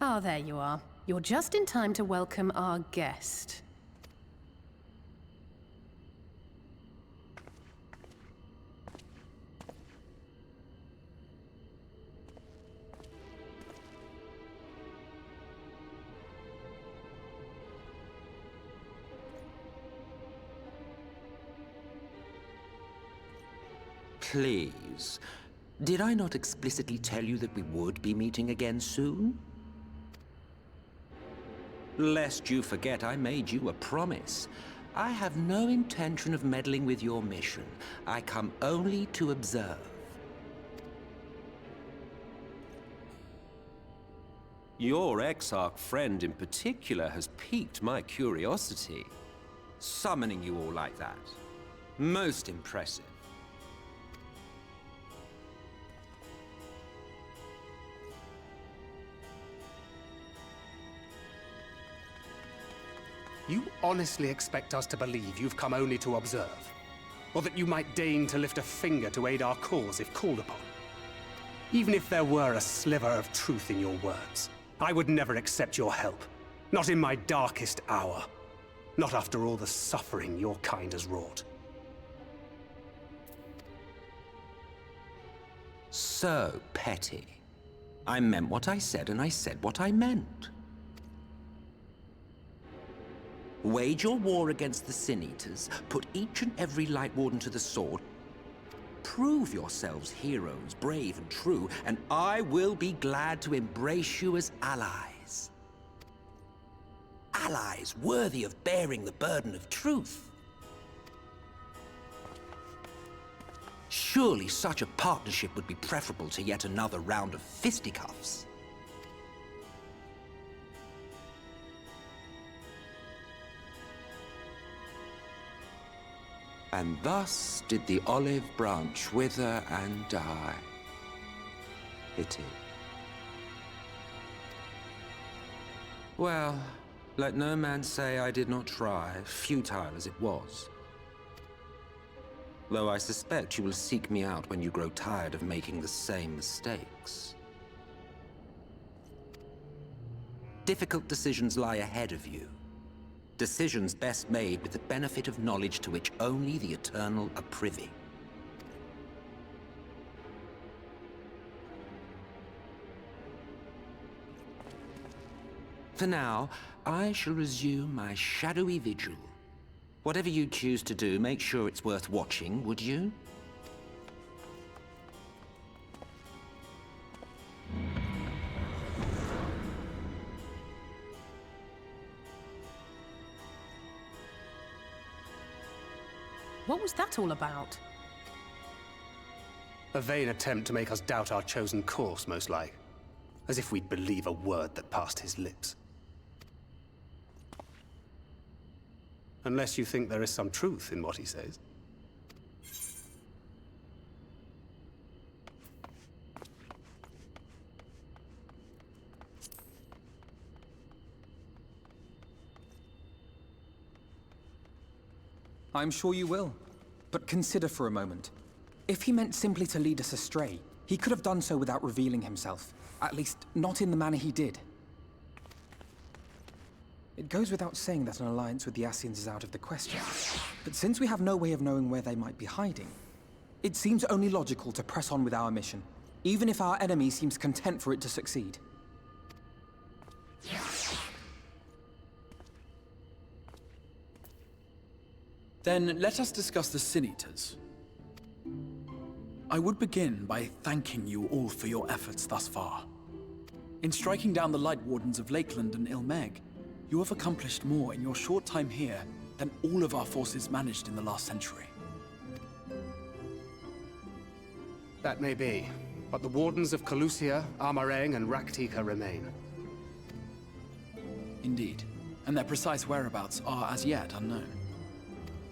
Ah, there you are. You're just in time to welcome our guest. Please. Did I not explicitly tell you that we would be meeting again soon? Lest you forget, I made you a promise. I have no intention of meddling with your mission. I come only to observe. Your Exarch friend in particular has piqued my curiosity. Summoning you all like that. Most impressive. You honestly expect us to believe you've come only to observe? Or that you might deign to lift a finger to aid our cause if called upon? Even if there were a sliver of truth in your words, I would never accept your help. Not in my darkest hour. Not after all the suffering your kind has wrought. So petty. I meant what I said, and I said what I meant. Wage your war against the Sin Eaters, put each and every Light Warden to the sword, prove yourselves heroes, brave and true, and I will be glad to embrace you as allies. Allies worthy of bearing the burden of truth. Surely such a partnership would be preferable to yet another round of fisticuffs. And thus did the olive branch wither and die. Pity. Well, let no man say I did not try, futile as it was. Though I suspect you will seek me out when you grow tired of making the same mistakes. Difficult decisions lie ahead of you. Decisions best made with the benefit of knowledge to which only the Eternal are privy. For now, I shall resume my shadowy vigil. Whatever you choose to do, make sure it's worth watching, would you? What was that all about? A vain attempt to make us doubt our chosen course, most like. As if we'd believe a word that passed his lips. Unless you think there is some truth in what he says. I'm sure you will. But consider for a moment. If he meant simply to lead us astray, he could have done so without revealing himself. At least, not in the manner he did. It goes without saying that an alliance with the Ascians is out of the question. But since we have no way of knowing where they might be hiding, it seems only logical to press on with our mission, even if our enemy seems content for it to succeed. Then let us discuss the Sin Eaters. I would begin by thanking you all for your efforts thus far. In striking down the Light Wardens of Lakeland and Ilmeg, you have accomplished more in your short time here than all of our forces managed in the last century. That may be, but the Wardens of Calusia, Armareng, and Raktika remain. Indeed, and their precise whereabouts are as yet unknown.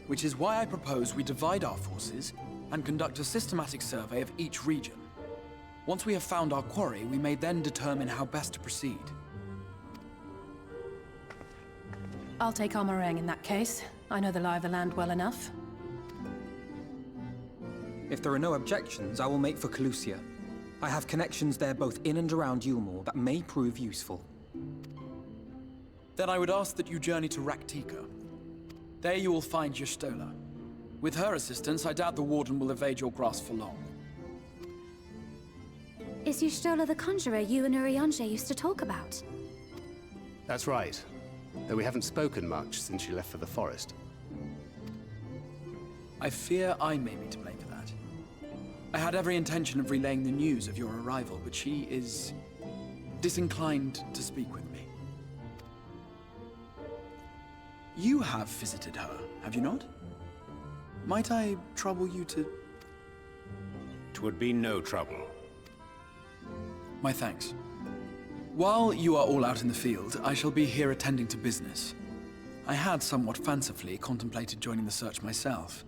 Which is why I propose we divide our forces and conduct a systematic survey of each region. Once we have found our quarry, we may then determine how best to proceed. I'll take Armareng in that case. I know the lie of the land well enough. If there are no objections, I will make for Calusia. I have connections there both in and around Yulmore that may prove useful. Then I would ask that you journey to Raktika. There you will find Y'shtola. With her assistance, I doubt the Warden will evade your grasp for long. Is Y'shtola the conjurer you and Eorzea used to talk about? That's right. Though we haven't spoken much since she left for the forest. I fear I may be to blame for that. I had every intention of relaying the news of your arrival, but she is disinclined to speak with me. You have visited her, have you not? Might I trouble you to... 'Twould be no trouble. My thanks. While you are all out in the field, I shall be here attending to business. I had somewhat fancifully contemplated joining the search myself,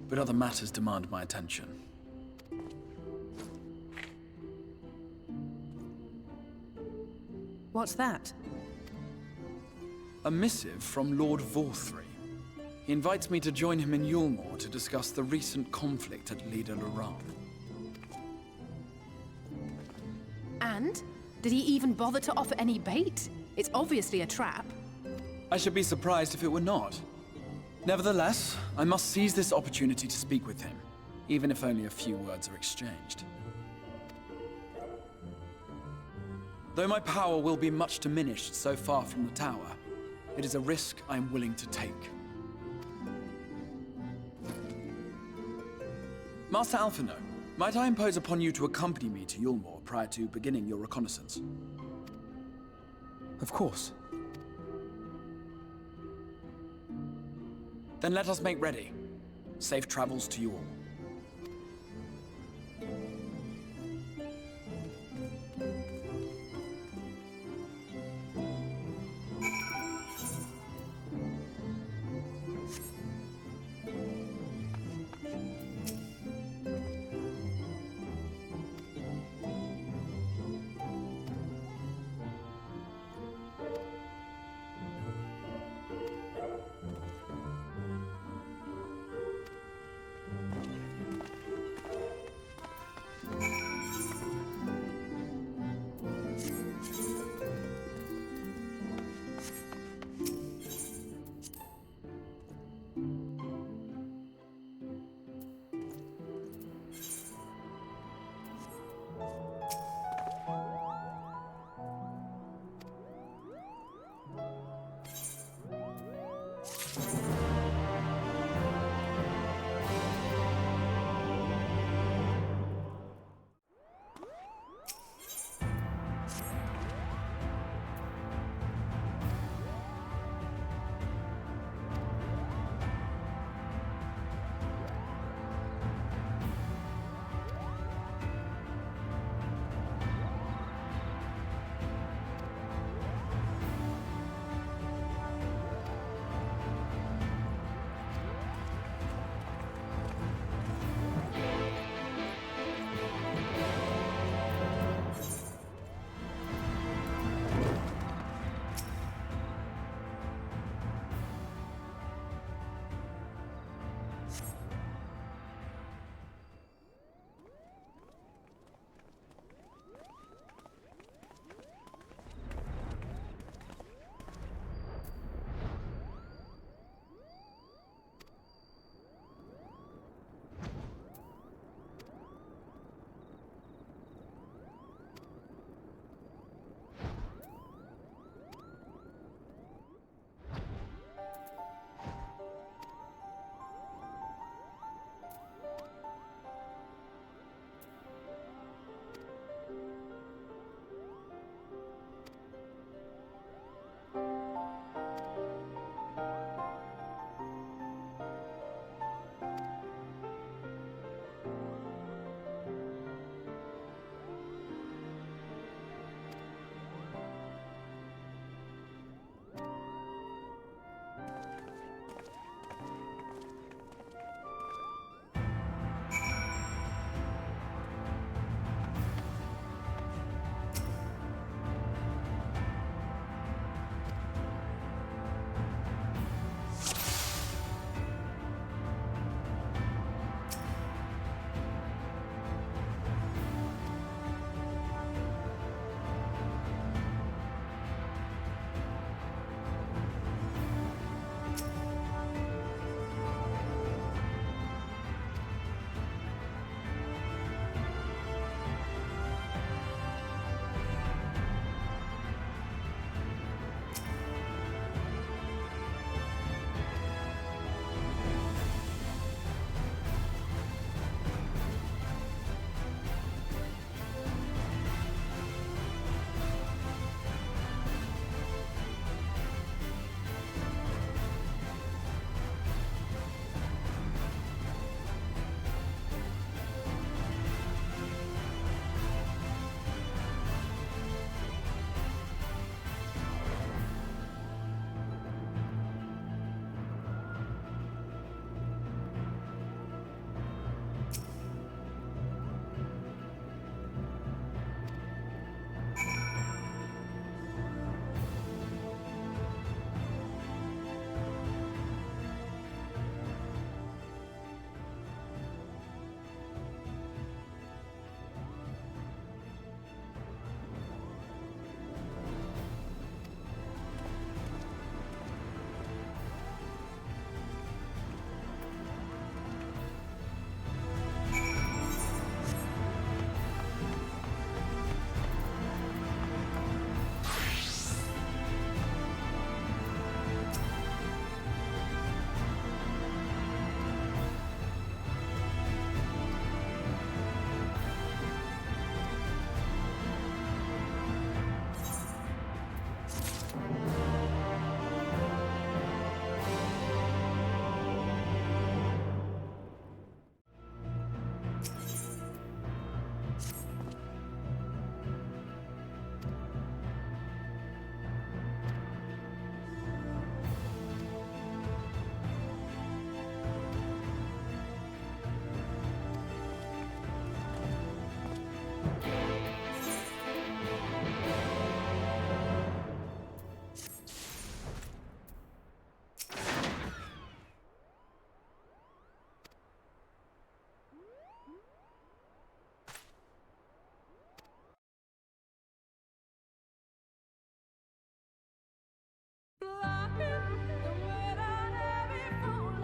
but other matters demand my attention. What's that? A missive from Lord Vorthry. He invites me to join him in Yulmore to discuss the recent conflict at Lida Luran. And? Did he even bother to offer any bait? It's obviously a trap. I should be surprised if it were not. Nevertheless, I must seize this opportunity to speak with him, even if only a few words are exchanged. Though my power will be much diminished so far from the tower, it is a risk I am willing to take. Master Alphino, might I impose upon you to accompany me to Yulmore prior to beginning your reconnaissance? Of course. Then let us make ready. Safe travels to you all.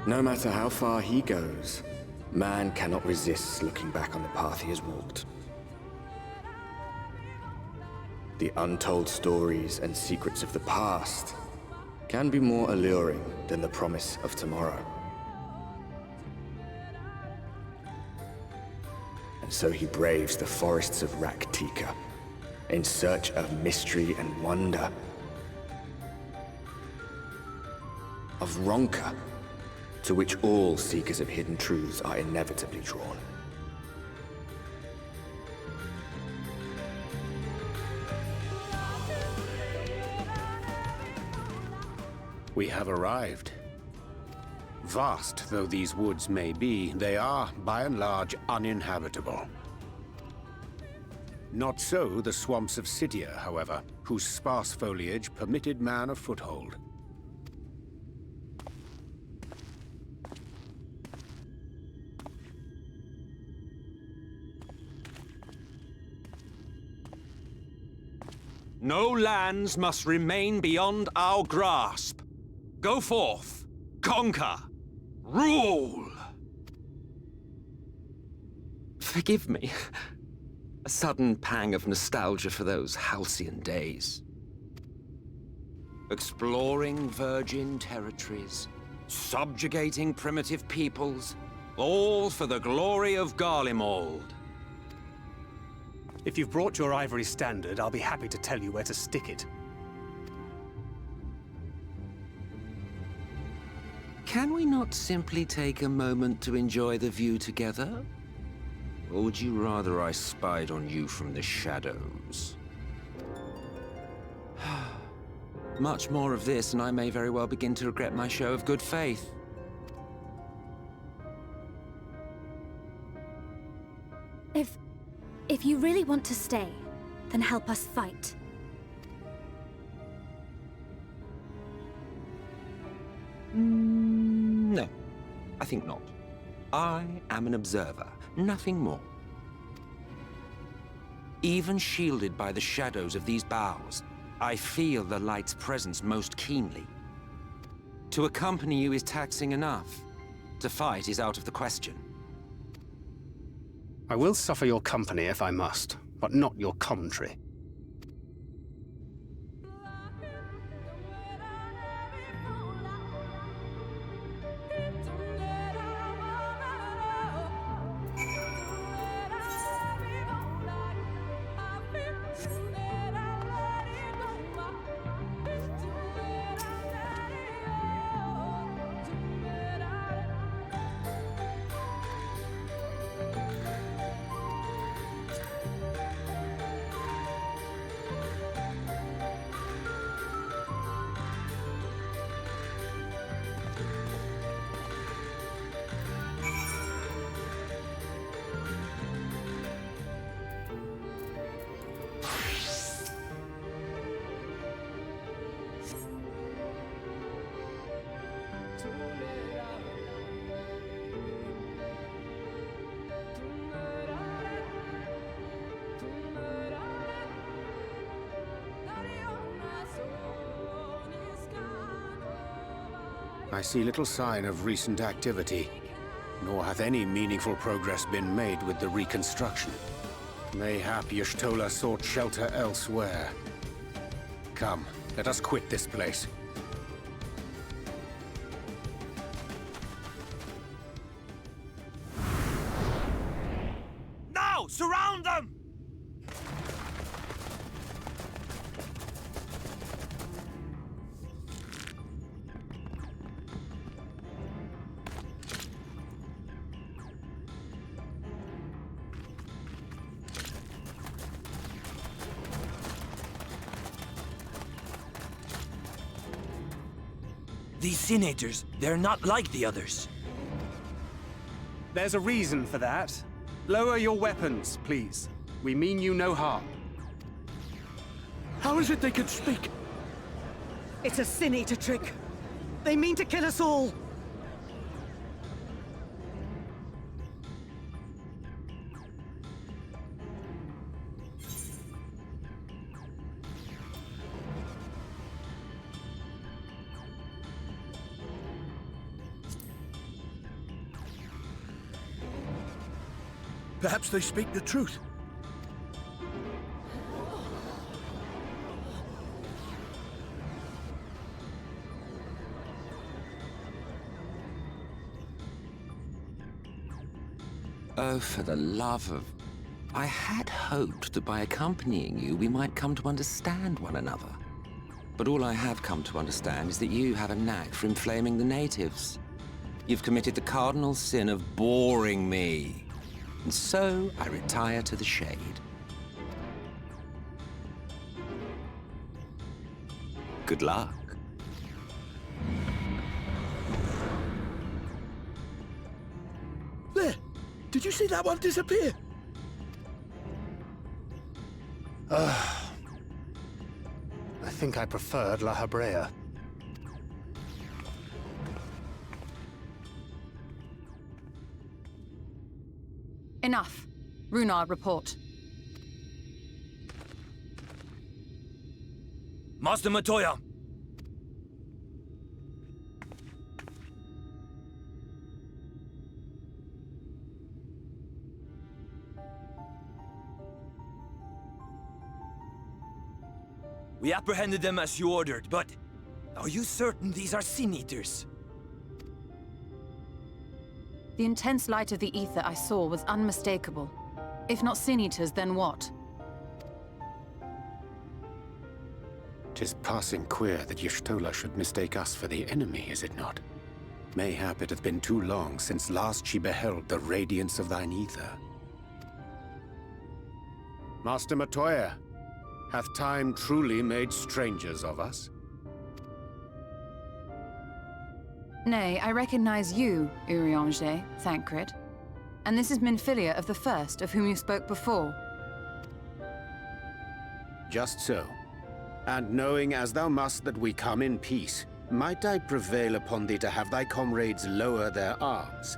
No matter how far he goes, man cannot resist looking back on the path he has walked. The untold stories and secrets of the past can be more alluring than the promise of tomorrow. And so he braves the forests of Raktika in search of mystery and wonder. Of Ronka, to which all seekers of hidden truths are inevitably drawn. We have arrived. Vast though these woods may be, they are, by and large, uninhabitable. Not so the swamps of Cydia, however, whose sparse foliage permitted man a foothold. No lands must remain beyond our grasp. Go forth, conquer, rule! Forgive me. A sudden pang of nostalgia for those halcyon days. Exploring virgin territories, subjugating primitive peoples, all for the glory of Garlemald. If you've brought your ivory standard, I'll be happy to tell you where to stick it. Can we not simply take a moment to enjoy the view together? Or would you rather I spied on you from the shadows? Much more of this, and I may very well begin to regret my show of good faith. If you really want to stay, then help us fight. No, I think not. I am an observer, nothing more. Even shielded by the shadows of these boughs, I feel the light's presence most keenly. To accompany you is taxing enough. To fight is out of the question. I will suffer your company if I must, but not your commentary. I see little sign of recent activity, nor hath any meaningful progress been made with the reconstruction. Mayhap Y'shtola sought shelter elsewhere. Come, let us quit this place. Now! Surround them! These senators, they're not like the others. There's a reason for that. Lower your weapons, please. We mean you no harm. How is it they can speak? It's a sin eater trick. They mean to kill us all. Perhaps they speak the truth. Oh, for the love of... I had hoped that by accompanying you, we might come to understand one another. But all I have come to understand is that you have a knack for inflaming the natives. You've committed the cardinal sin of boring me. And so, I retire to the shade. Good luck. There! Did you see that one disappear? I think I preferred La Habrea. Enough. Runard, report. Master Matoya! We apprehended them as you ordered, but... are you certain these are Sin-Eaters? The intense light of the ether I saw was unmistakable. If not Sin-Eaters, then what? 'Tis passing queer that Y'shtola should mistake us for the enemy, is it not? Mayhap it hath been too long since last she beheld the radiance of thine ether. Master Matoya, hath time truly made strangers of us? Nay, I recognize you, Eorzea, Thancred. And this is Minfilia of the First, of whom you spoke before. Just so. And knowing as thou must that we come in peace, might I prevail upon thee to have thy comrades lower their arms?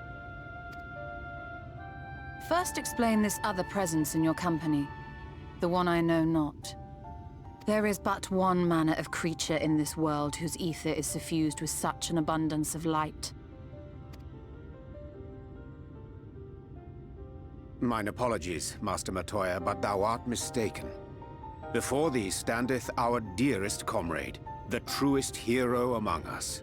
First explain this other presence in your company. The one I know not. There is but one manner of creature in this world whose ether is suffused with such an abundance of light. Mine apologies, Master Matoya, but thou art mistaken. Before thee standeth our dearest comrade, the truest hero among us.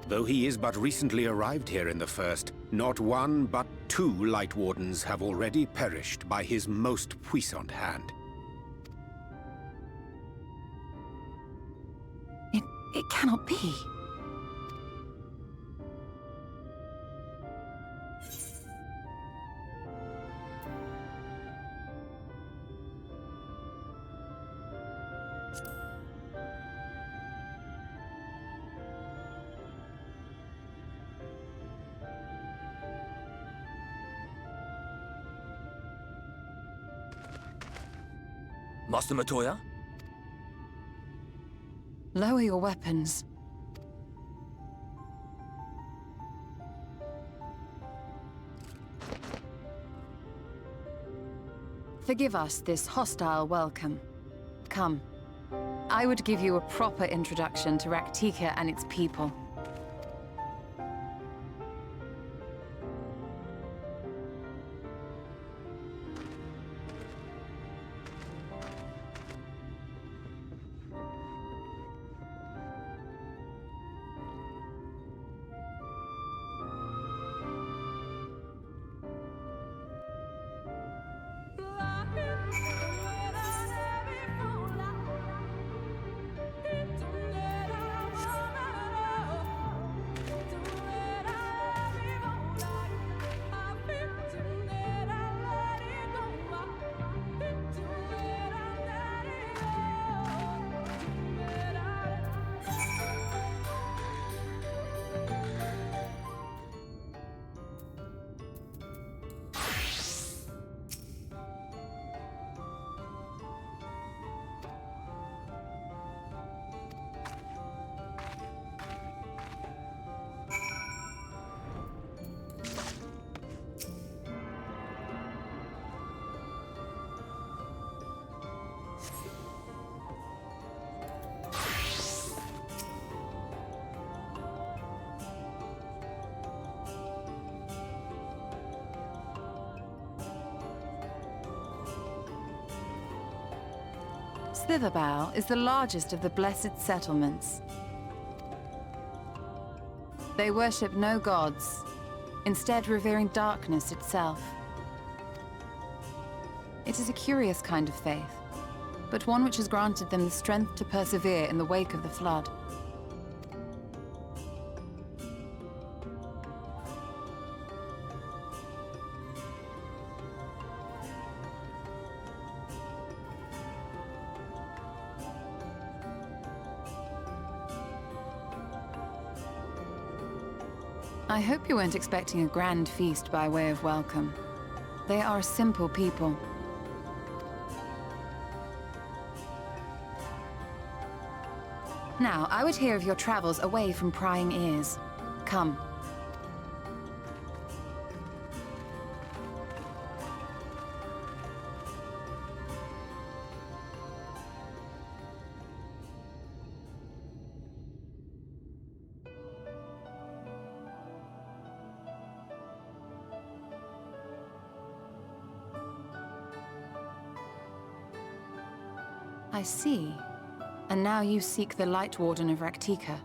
Though he is but recently arrived here in the First, not one but 2 Light Wardens have already perished by his most puissant hand. It cannot be. Master Matoya? Lower your weapons. Forgive us this hostile welcome. Come. I would give you a proper introduction to Raktika and its people. Slitherbow is the largest of the blessed settlements. They worship no gods, instead revering darkness itself. It is a curious kind of faith, but one which has granted them the strength to persevere in the wake of the flood. I hope you weren't expecting a grand feast by way of welcome. They are a simple people. Now, I would hear of your travels away from prying ears. Come. I see. And now you seek the Light Warden of Raktika.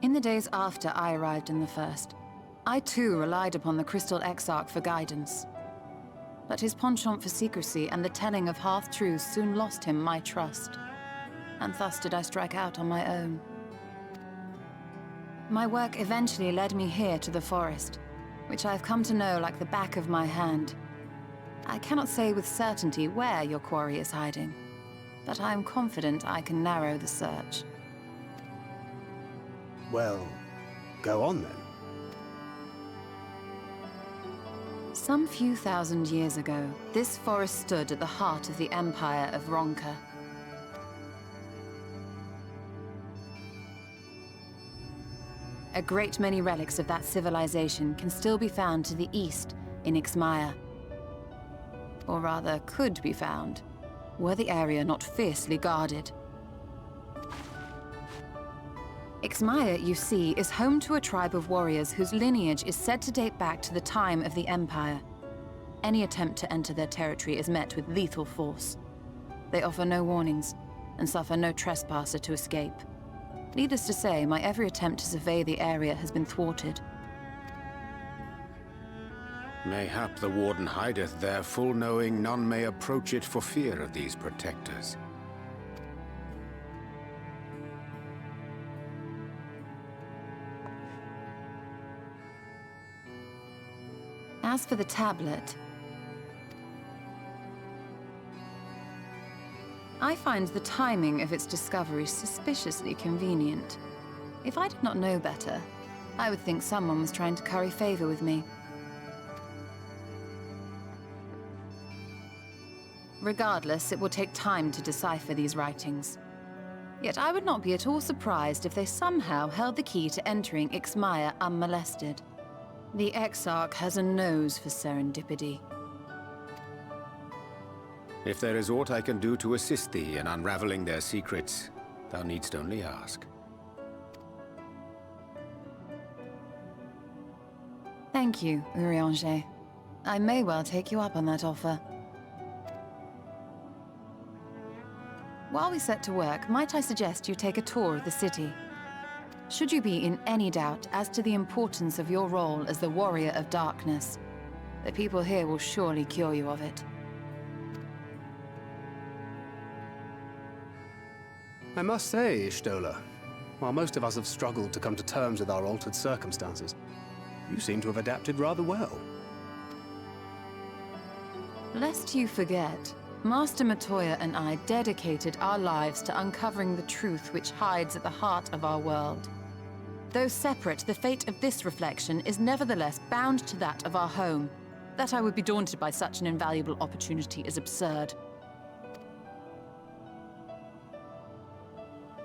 In the days after I arrived in the First, I too relied upon the Crystal Exarch for guidance. But his penchant for secrecy and the telling of half-truths soon lost him my trust. And thus did I strike out on my own. My work eventually led me here to the forest, which I've come to know like the back of my hand. I cannot say with certainty where your quarry is hiding, but I am confident I can narrow the search. Well, go on then. Some few thousand years ago, this forest stood at the heart of the Empire of Ronka. A great many relics of that civilization can still be found to the east in Ixmaya. Or rather, could be found, were the area not fiercely guarded. Ixmaya, you see, is home to a tribe of warriors whose lineage is said to date back to the time of the Empire. Any attempt to enter their territory is met with lethal force. They offer no warnings, and suffer no trespasser to escape. Needless to say, my every attempt to survey the area has been thwarted. Mayhap the Warden hideth there, full knowing none may approach it for fear of these protectors. As for the tablet, I find the timing of its discovery suspiciously convenient. If I did not know better, I would think someone was trying to curry favor with me. Regardless, it will take time to decipher these writings. Yet I would not be at all surprised if they somehow held the key to entering Ixmaya unmolested. The Exarch has a nose for serendipity. If there is aught I can do to assist thee in unraveling their secrets, thou needst only ask. Thank you, Eorzea. I may well take you up on that offer. While we set to work, might I suggest you take a tour of the city? Should you be in any doubt as to the importance of your role as the Warrior of Darkness, the people here will surely cure you of it. I must say, Ishtola, while most of us have struggled to come to terms with our altered circumstances, you seem to have adapted rather well. Lest you forget, Master Matoya and I dedicated our lives to uncovering the truth which hides at the heart of our world. Though separate, the fate of this reflection is nevertheless bound to that of our home. That I would be daunted by such an invaluable opportunity is absurd.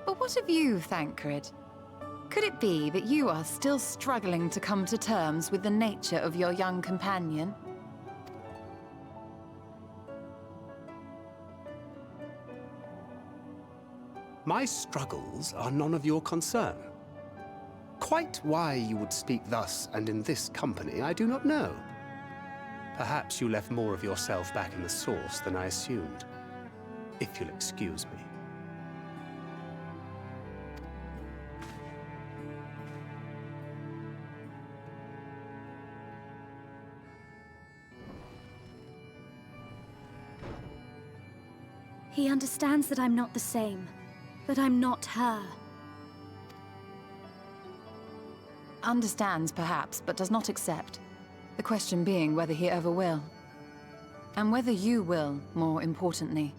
But what of you, Thancred? Could it be that you are still struggling to come to terms with the nature of your young companion? My struggles are none of your concern. Quite why you would speak thus and in this company, I do not know. Perhaps you left more of yourself back in the source than I assumed. If you'll excuse me. He understands that I'm not the same, that I'm not her. Understands, perhaps, but does not accept. The question being whether he ever will. And whether you will, more importantly.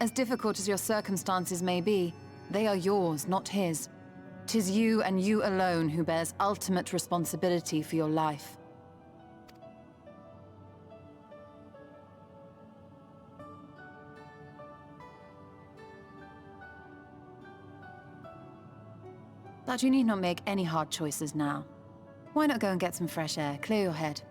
As difficult as your circumstances may be, they are yours, not his. 'Tis you and you alone who bears ultimate responsibility for your life. But you need not make any hard choices now. Why not go and get some fresh air, clear your head?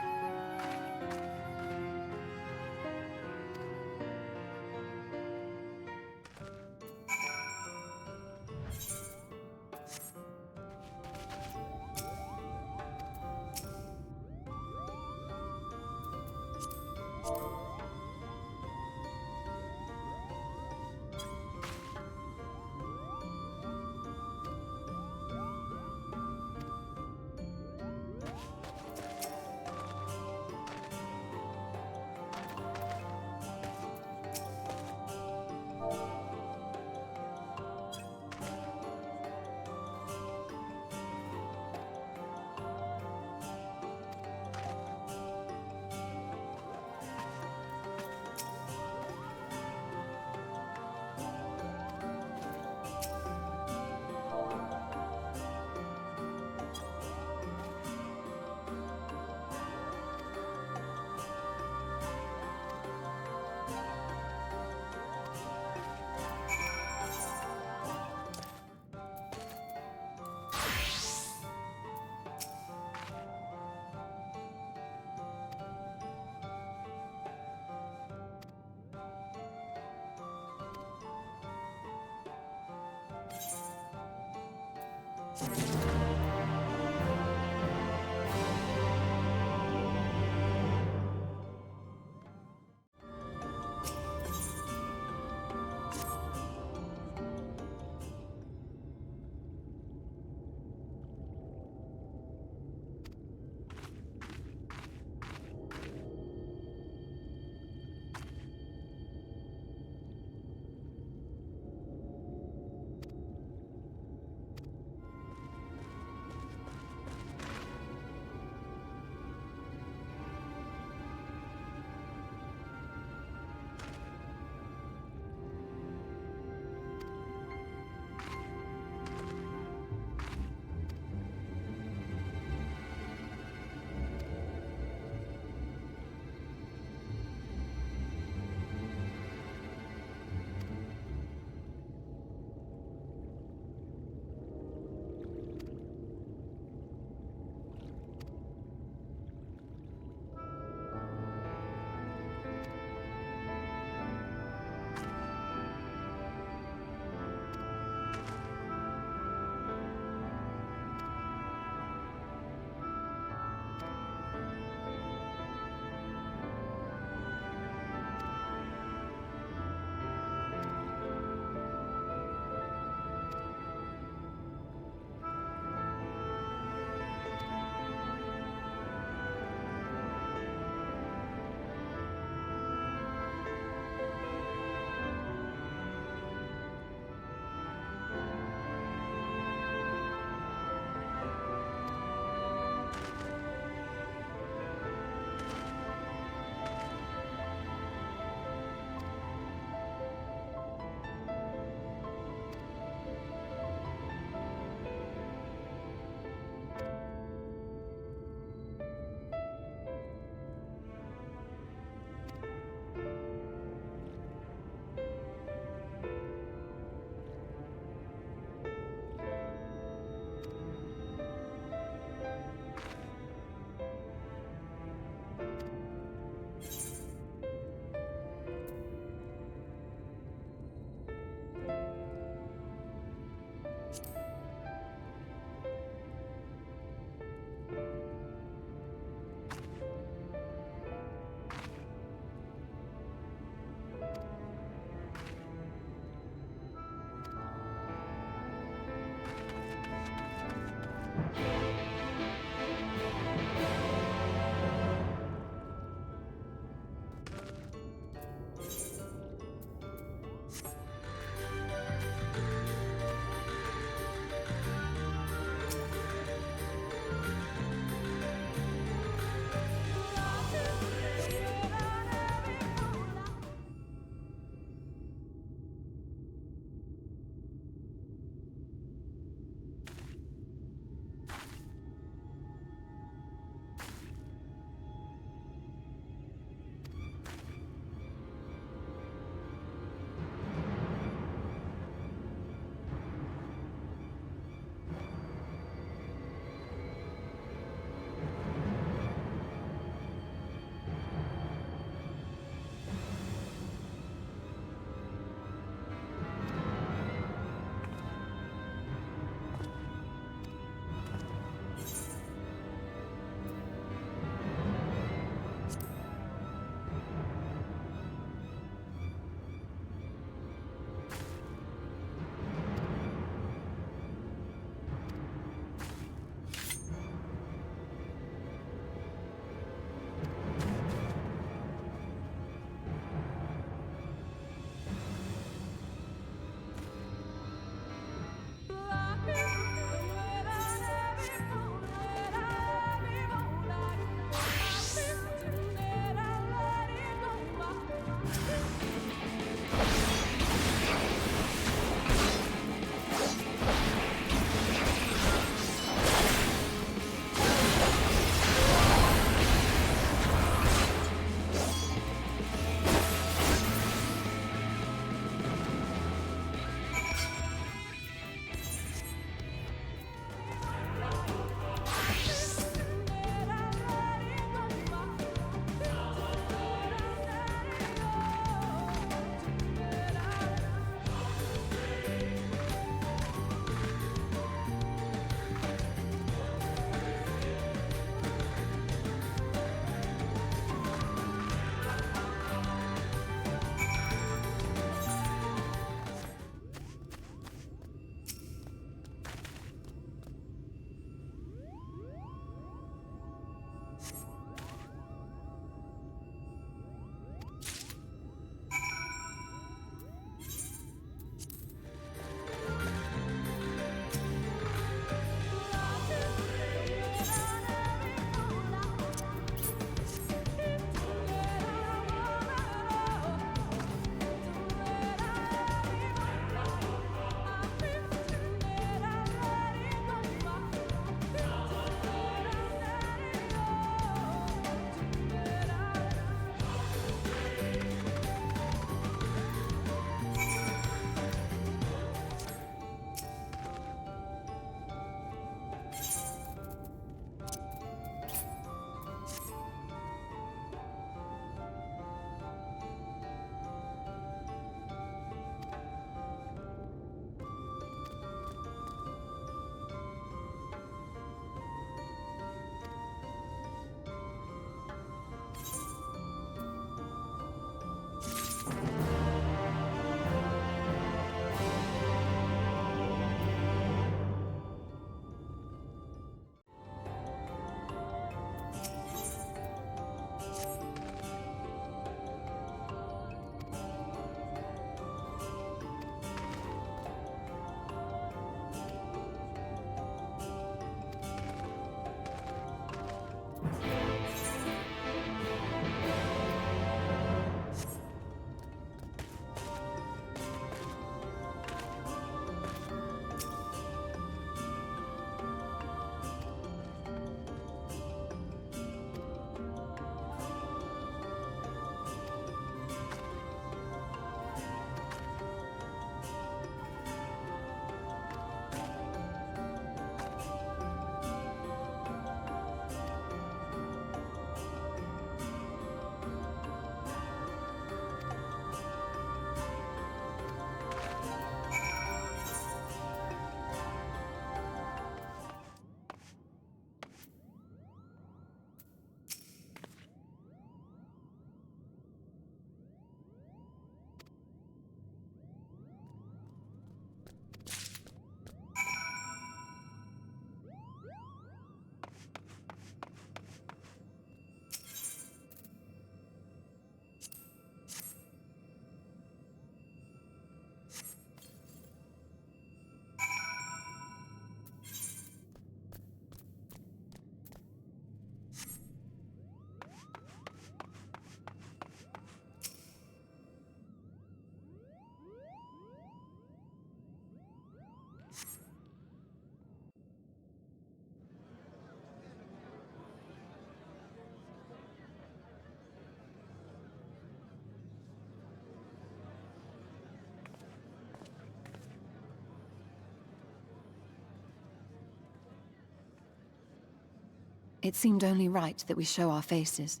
It seemed only right that we show our faces.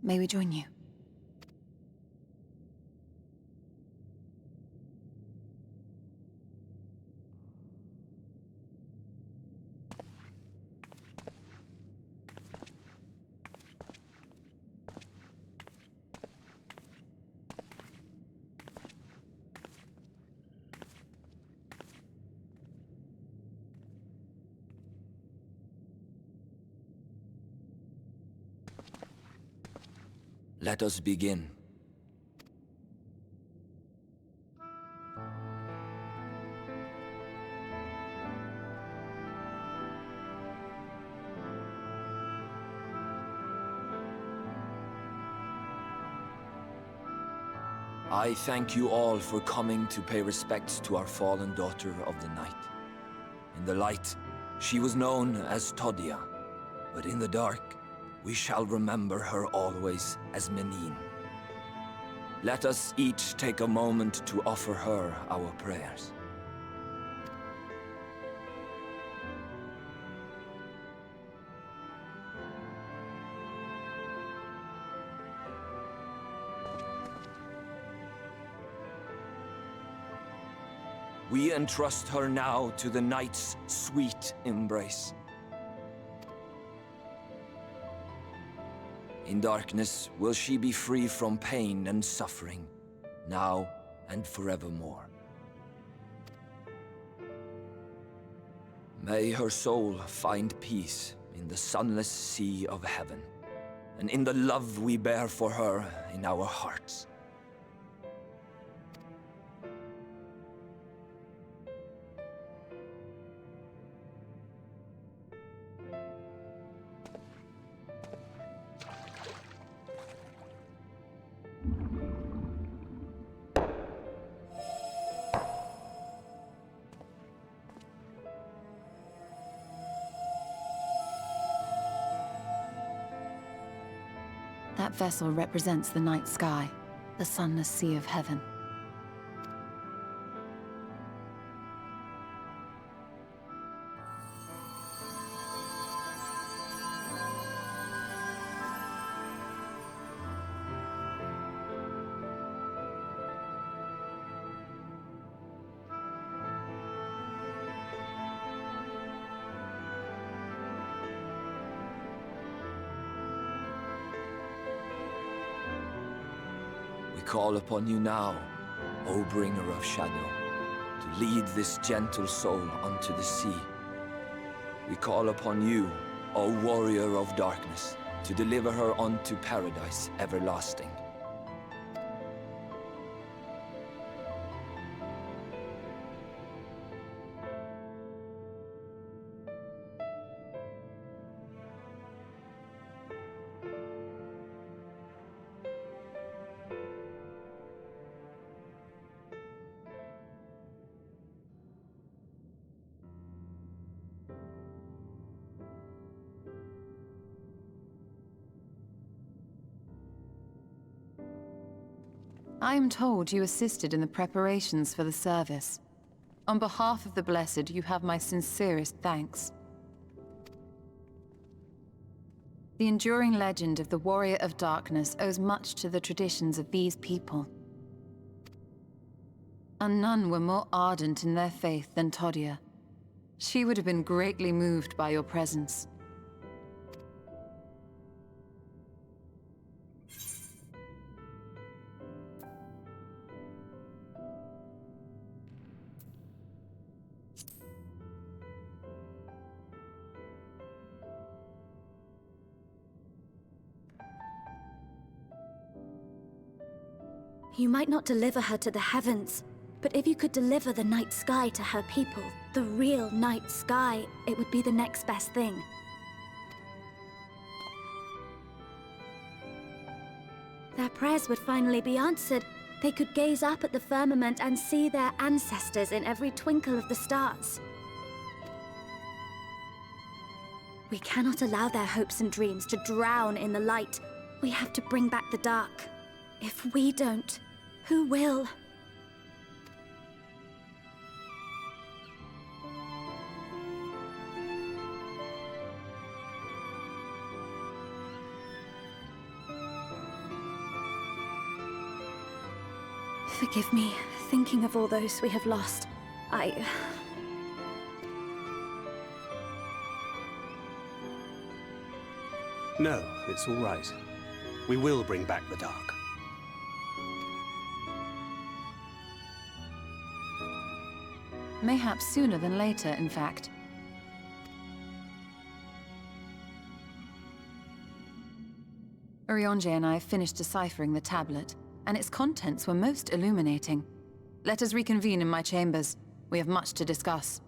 May we join you? Let us begin. I thank you all for coming to pay respects to our fallen daughter of the night. In the light, she was known as Todia, but in the dark, we shall remember her always as Menine. Let us each take a moment to offer her our prayers. We entrust her now to the night's sweet embrace. In darkness will she be free from pain and suffering, now and forevermore. May her soul find peace in the sunless sea of heaven, and in the love we bear for her in our hearts. That vessel represents the night sky, the sunless sea of heaven. We call upon you now, O bringer of shadow, to lead this gentle soul unto the sea. We call upon you, O warrior of darkness, to deliver her unto paradise everlasting. I am told you assisted in the preparations for the service. On behalf of the Blessed, you have my sincerest thanks. The enduring legend of the Warrior of Darkness owes much to the traditions of these people. And none were more ardent in their faith than Todia. She would have been greatly moved by your presence. You might not deliver her to the heavens, but if you could deliver the night sky to her people, the real night sky, it would be the next best thing. Their prayers would finally be answered. They could gaze up at the firmament and see their ancestors in every twinkle of the stars. We cannot allow their hopes and dreams to drown in the light. We have to bring back the dark. If we don't, who will? Forgive me, thinking of all those we have lost. No, it's all right. We will bring back the dark. Mayhaps sooner than later, in fact. Eorzea and I have finished deciphering the tablet, and its contents were most illuminating. Let us reconvene in my chambers. We have much to discuss.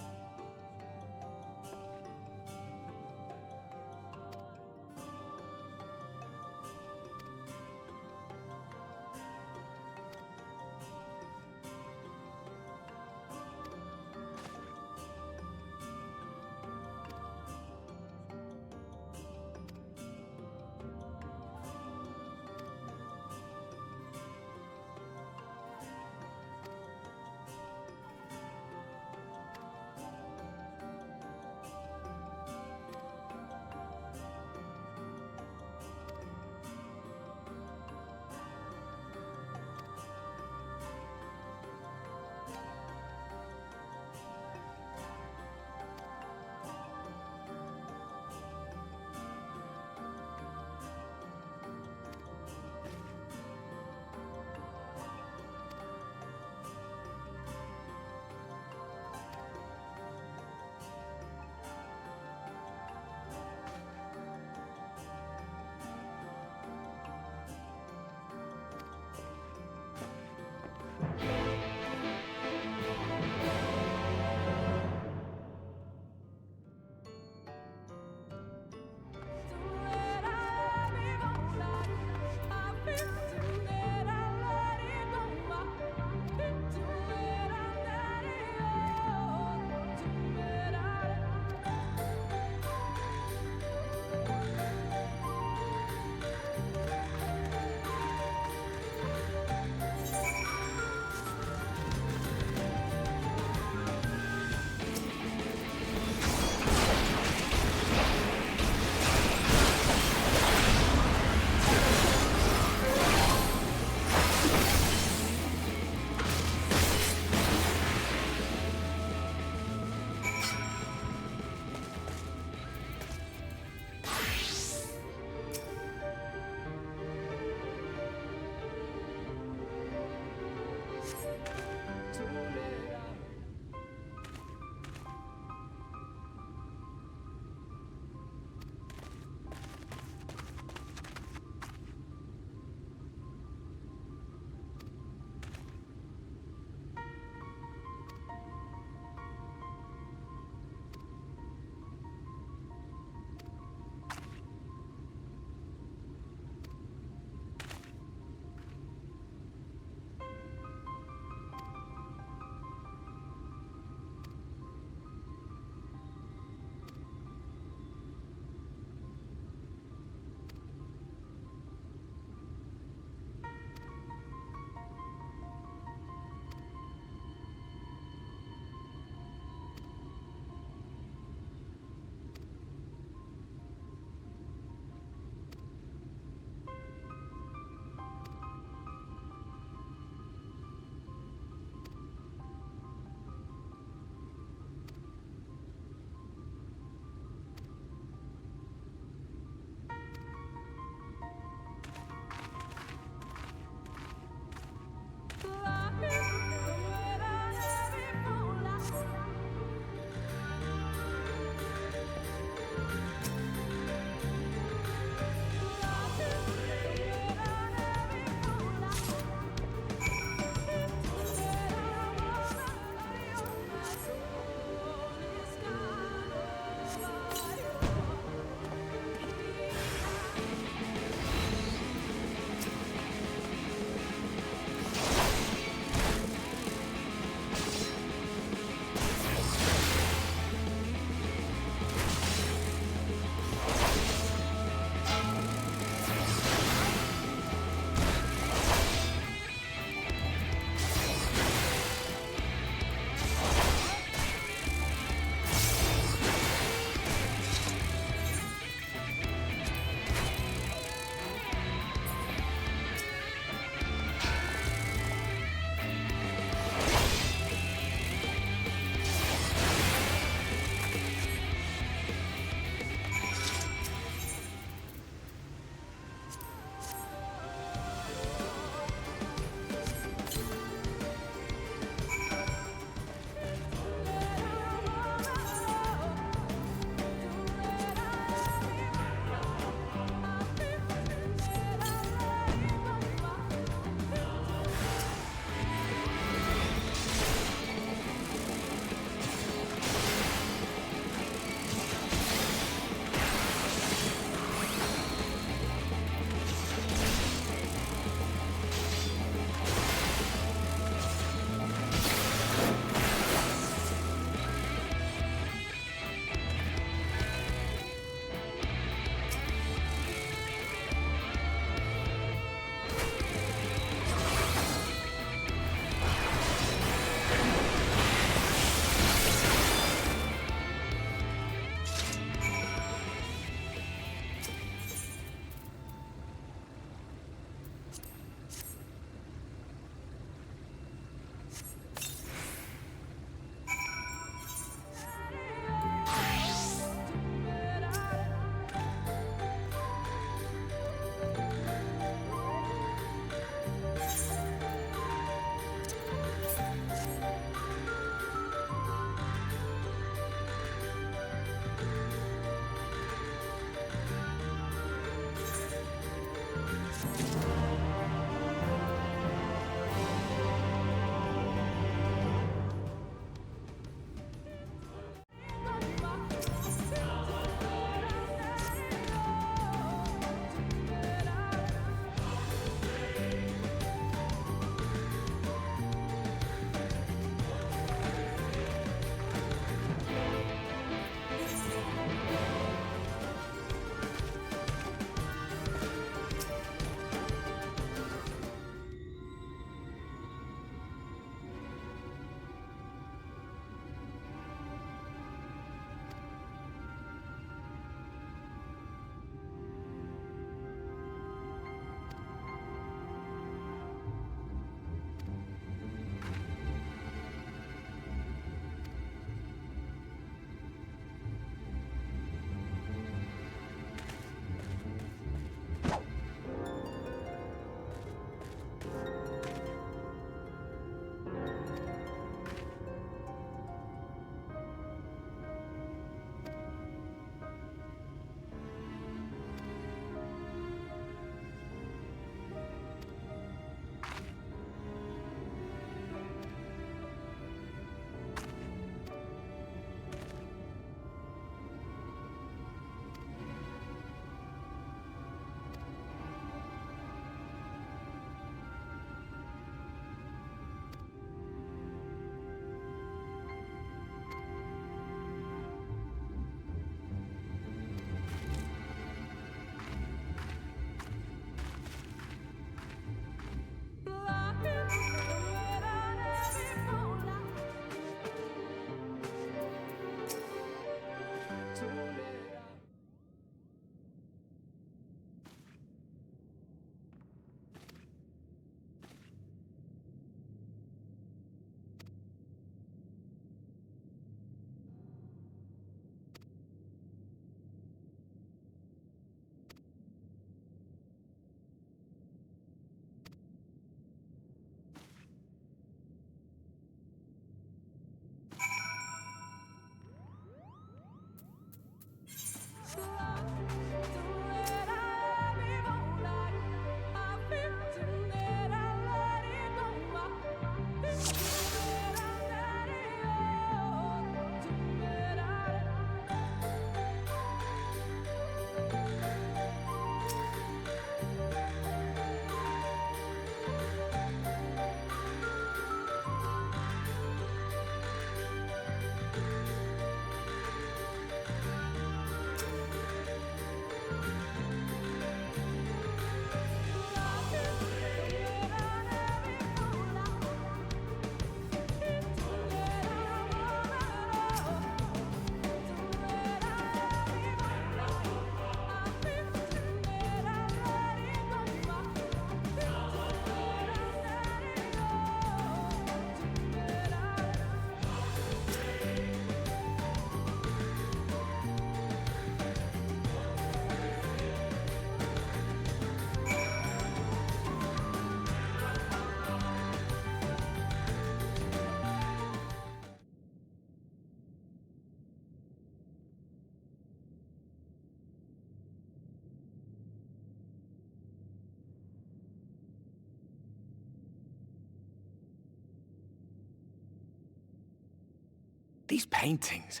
these paintings,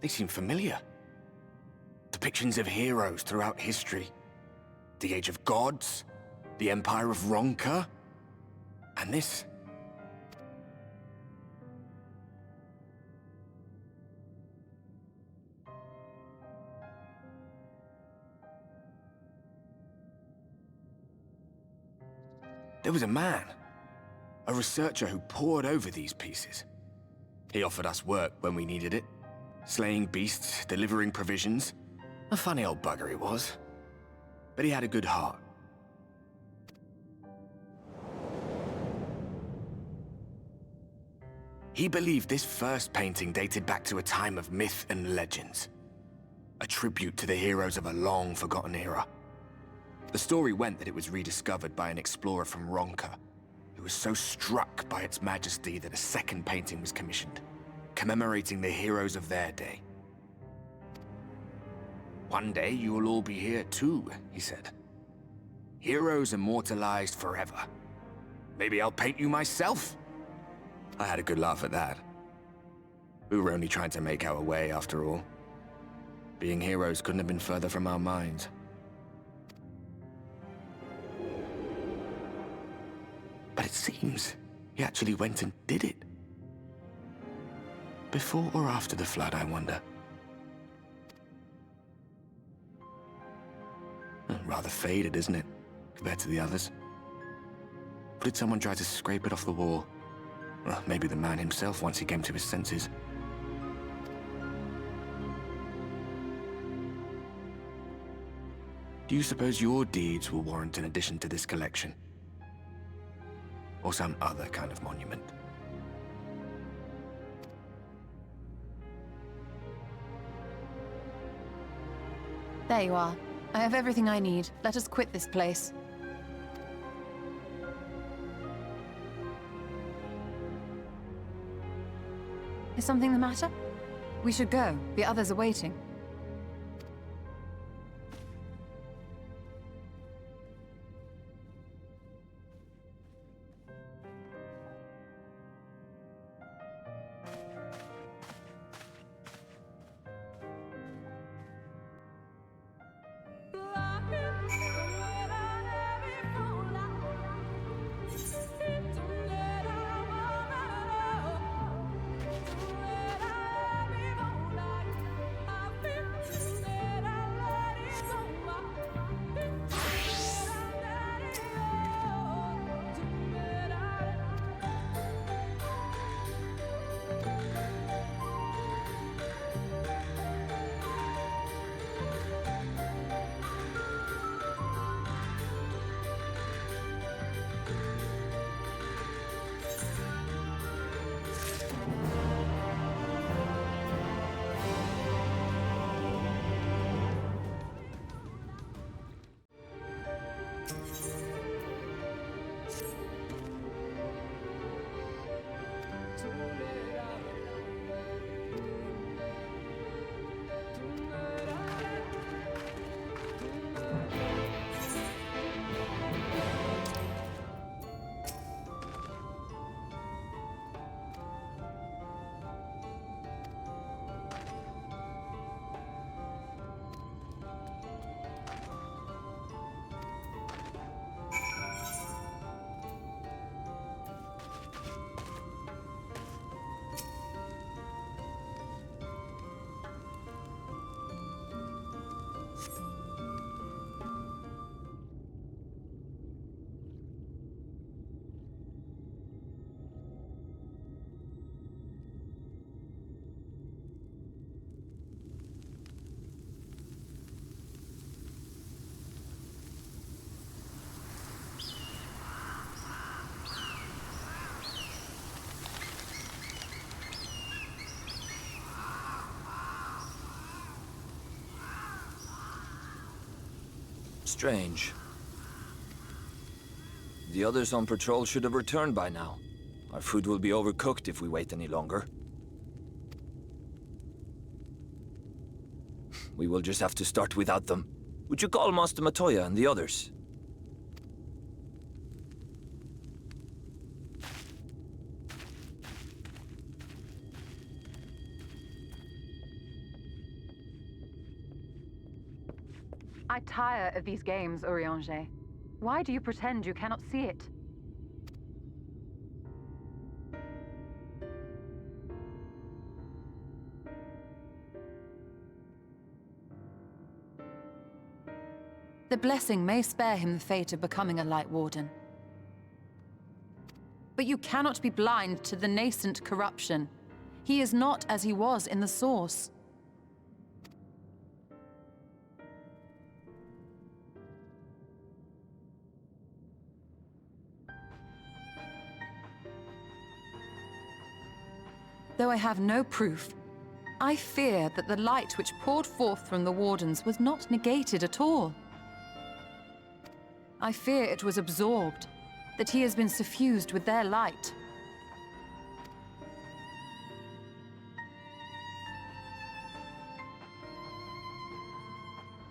they seem familiar. Depictions of heroes throughout history. The Age of Gods, the Empire of Ronka, and this. There was a man, a researcher who pored over these pieces. He offered us work when we needed it, slaying beasts, delivering provisions. A funny old bugger he was, but he had a good heart. He believed this first painting dated back to a time of myth and legends, a tribute to the heroes of a long-forgotten era. The story went that it was rediscovered by an explorer from Ronka, who was so struck by its majesty that a second painting was commissioned, commemorating the heroes of their day. "One day you will all be here too," he said. "Heroes immortalized forever. Maybe I'll paint you myself?" I had a good laugh at that. We were only trying to make our way after all. Being heroes couldn't have been further from our minds. But it seems he actually went and did it. Before or after the flood, I wonder. Rather faded, isn't it, compared to the others? Or did someone try to scrape it off the wall? Well, maybe the man himself once he came to his senses. Do you suppose your deeds will warrant an addition to this collection? Or some other kind of monument? There you are. I have everything I need. Let us quit this place. Is something the matter? We should go. The others are waiting. Strange. The others on patrol should have returned by now. Our food will be overcooked if we wait any longer. We will just have to start without them. Would you call Master Matoya and the others? tire of these games, Eorzea. Why do you pretend you cannot see it? The blessing may spare him the fate of becoming a Light Warden. But you cannot be blind to the nascent corruption. He is not as he was in the Source. Though I have no proof, I fear that the light which poured forth from the Wardens was not negated at all. I fear it was absorbed, that he has been suffused with their light.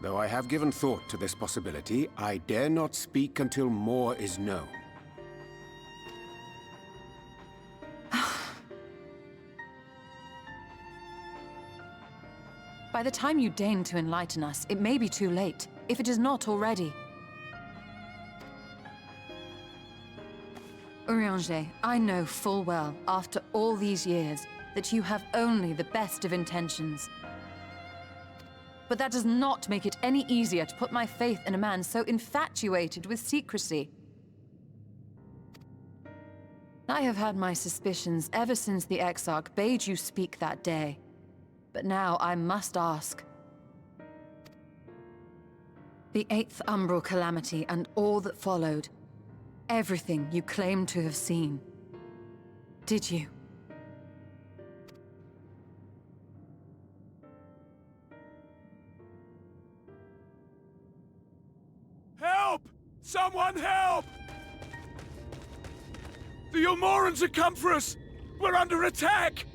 Though I have given thought to this possibility, I dare not speak until more is known. By the time you deign to enlighten us, it may be too late, if it is not already. Eorzea, I know full well, after all these years, that you have only the best of intentions. But that does not make it any easier to put my faith in a man so infatuated with secrecy. I have had my suspicions ever since the Exarch bade you speak that day. But now I must ask. The 8th Umbral Calamity and all that followed, everything you claim to have seen. Did you? Help! Someone help! The Ilmorans have come for us! We're under attack!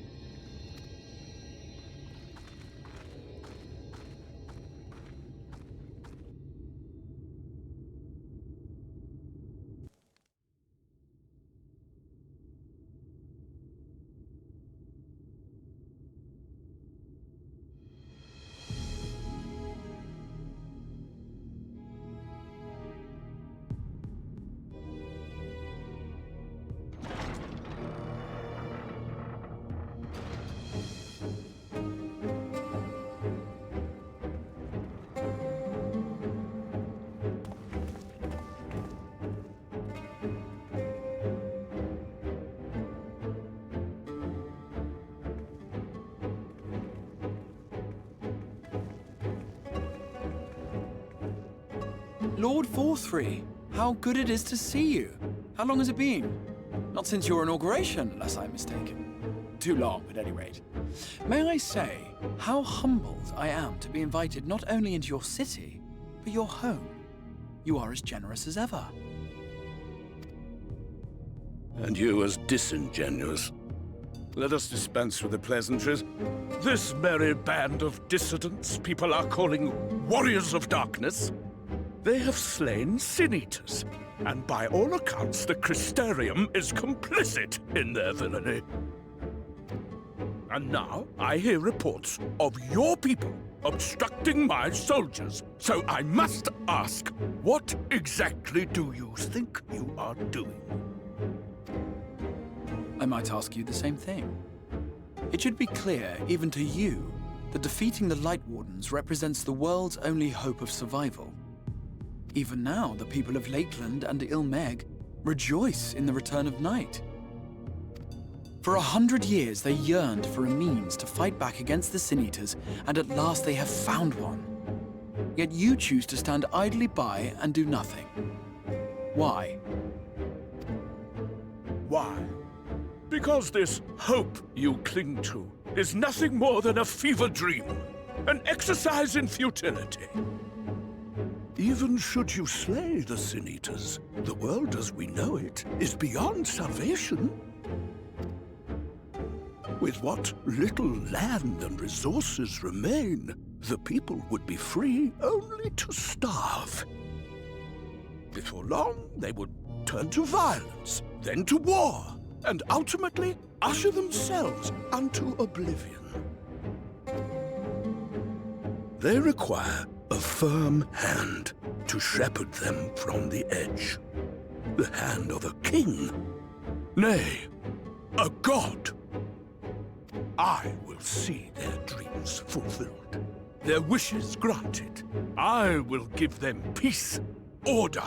Lord Forthry, how good it is to see you. How long has it been? Not since your inauguration, unless I'm mistaken. Too long, at any rate. May I say, how humbled I am to be invited not only into your city, but your home. You are as generous as ever. And you as disingenuous. Let us dispense with the pleasantries. This merry band of dissidents people are calling Warriors of Darkness. They have slain Sin-Eaters, and by all accounts the Crystarium is complicit in their villainy. And now I hear reports of your people obstructing my soldiers, so I must ask, what exactly do you think you are doing? I might ask you the same thing. It should be clear, even to you, that defeating the Light Wardens represents the world's only hope of survival. Even now, the people of Lakeland and Ilmeg rejoice in the return of night. For 100 years, they yearned for a means to fight back against the Sin-Eaters, and at last they have found one. Yet you choose to stand idly by and do nothing. Why? Why? Because this hope you cling to is nothing more than a fever dream, an exercise in futility. Even should you slay the Sin-Eaters, the world as we know it is beyond salvation. With what little land and resources remain, the people would be free only to starve. Before long, they would turn to violence, then to war, and ultimately usher themselves unto oblivion. They require A firm hand to shepherd them from the edge. The hand of a king. Nay, a god. I will see their dreams fulfilled, their wishes granted. I will give them peace, order,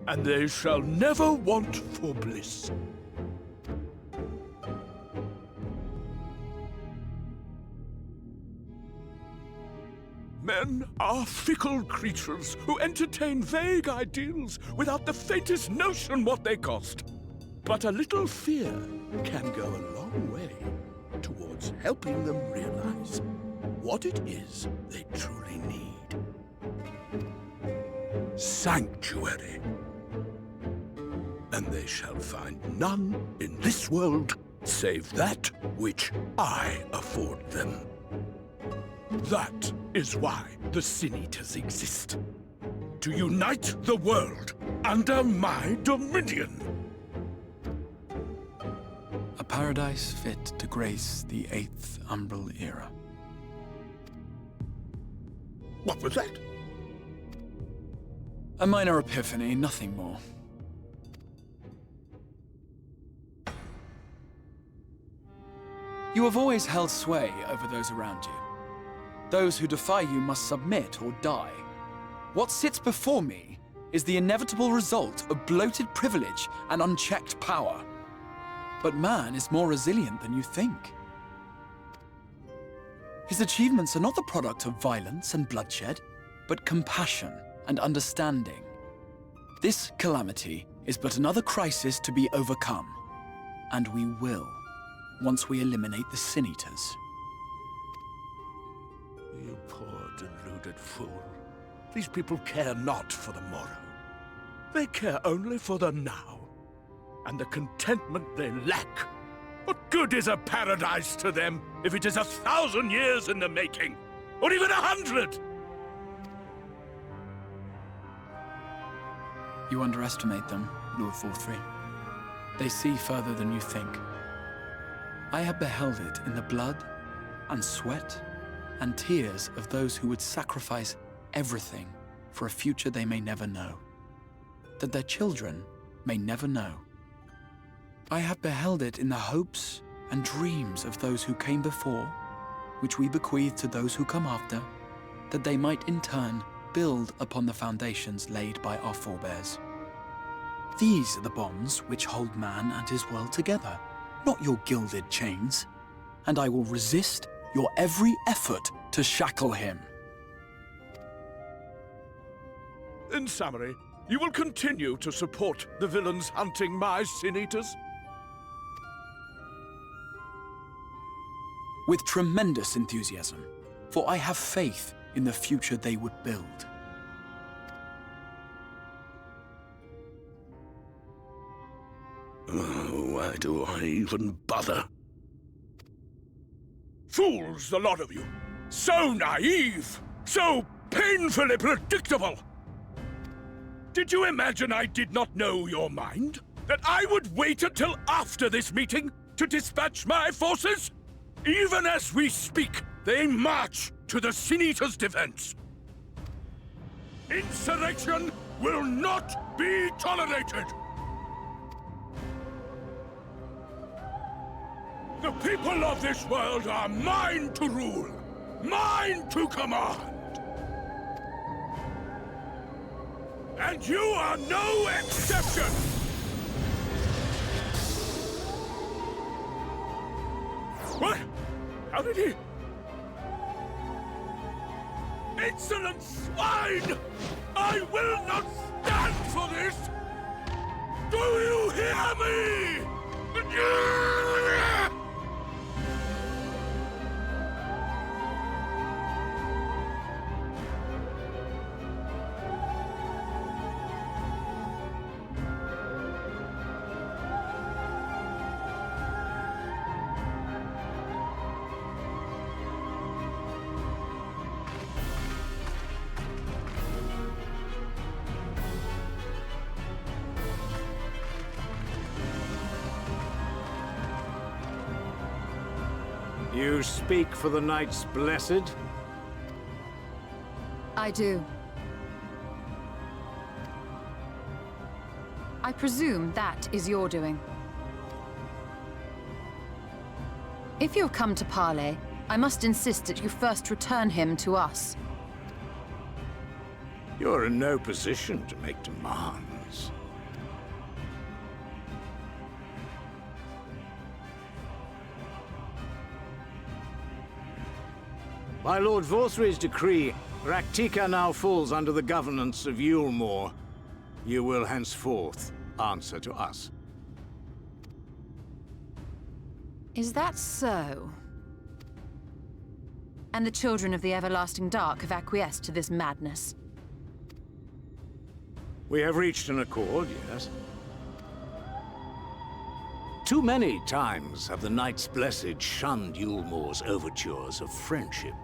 and they shall never want for bliss. Men are fickle creatures who entertain vague ideals without the faintest notion what they cost. But a little fear can go a long way towards helping them realize what it is they truly need. Sanctuary. And they shall find none in this world save that which I afford them. That is why the Sin Eaters exist. To unite the world under my dominion. A paradise fit to grace the 8th Umbral era. What was that? A minor epiphany, nothing more. You have always held sway over those around you. Those who defy you must submit or die. What sits before me is the inevitable result of bloated privilege and unchecked power. But man is more resilient than you think. His achievements are not the product of violence and bloodshed, but compassion and understanding. This calamity is but another crisis to be overcome. And we will, once we eliminate the Sin Eaters. You poor deluded fool. These people care not for the morrow. They care only for the now. And the contentment they lack. What good is a paradise to them if it is 1,000 years in the making? Or even 100? You underestimate them, Lord 4-3. They see further than you think. I have beheld it in the blood and sweat and tears of those who would sacrifice everything for a future they may never know, that their children may never know. I have beheld it in the hopes and dreams of those who came before, which we bequeath to those who come after, that they might in turn build upon the foundations laid by our forebears. These are the bonds which hold man and his world together, not your gilded chains, and I will resist your every effort to shackle him. In summary, you will continue to support the villains hunting my Sin Eaters? With tremendous enthusiasm, for I have faith in the future they would build. Oh, why do I even bother? Fools, the lot of you! So naive! So painfully predictable! Did you imagine I did not know your mind? That I would wait until after this meeting to dispatch my forces? Even as we speak, they march to the Sin Eaters' defense. Insurrection will not be tolerated! The people of this world are mine to rule, mine to command. And you are no exception! What? How did he... Insolent swine! I will not stand for this! Do you hear me? You speak for the Knights Blessed? I do. I presume that is your doing. If you have come to parley, I must insist that you first return him to us. You're in no position to make demands. By Lord Vorthry's decree, Raktika now falls under the governance of Yulmore. You will henceforth answer to us. Is that so? And the children of the Everlasting Dark have acquiesced to this madness? We have reached an accord, yes. Too many times have the Knights Blessed shunned Yulmore's overtures of friendship.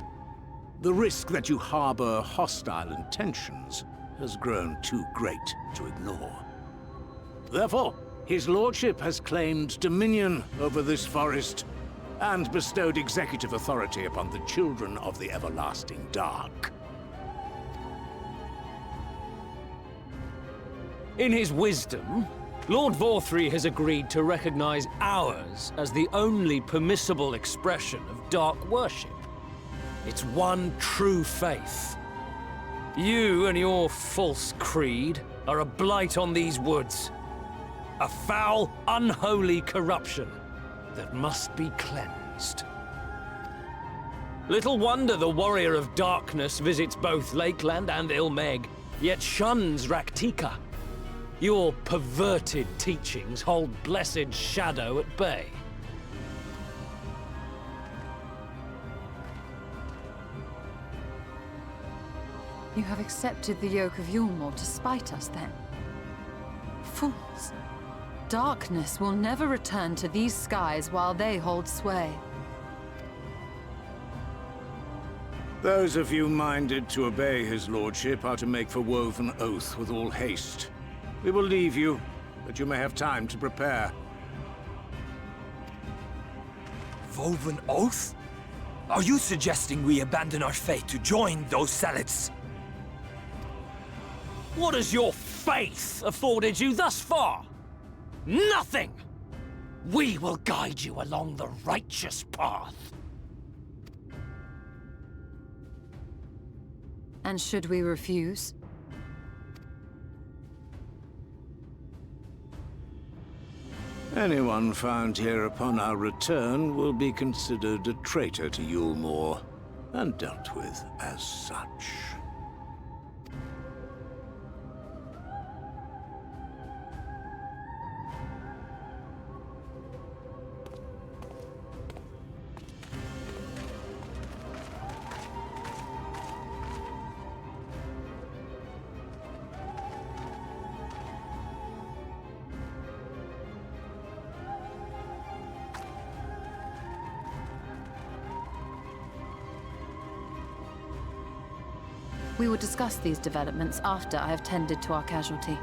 The risk that you harbor hostile intentions has grown too great to ignore. Therefore, his lordship has claimed dominion over this forest and bestowed executive authority upon the children of the Everlasting Dark. In his wisdom, Lord Vorthry has agreed to recognize ours as the only permissible expression of dark worship. It's one true faith. You and your false creed are a blight on these woods. A foul, unholy corruption that must be cleansed. Little wonder the Warrior of Darkness visits both Lakeland and Ilmeg, yet shuns Raktika. Your perverted teachings hold blessed Shadow at bay. You have accepted the yoke of Yulmore to spite us, then? Fools. Darkness will never return to these skies while they hold sway. Those of you minded to obey his lordship are to make for Woven Oath with all haste. We will leave you, that you may have time to prepare. Woven Oath? Are you suggesting we abandon our fate to join those zealots? What has your faith afforded you thus far? Nothing! We will guide you along the righteous path. And should we refuse? Anyone found here upon our return will be considered a traitor to Yulmore, and dealt with as such. We will discuss these developments after I have tended to our casualty.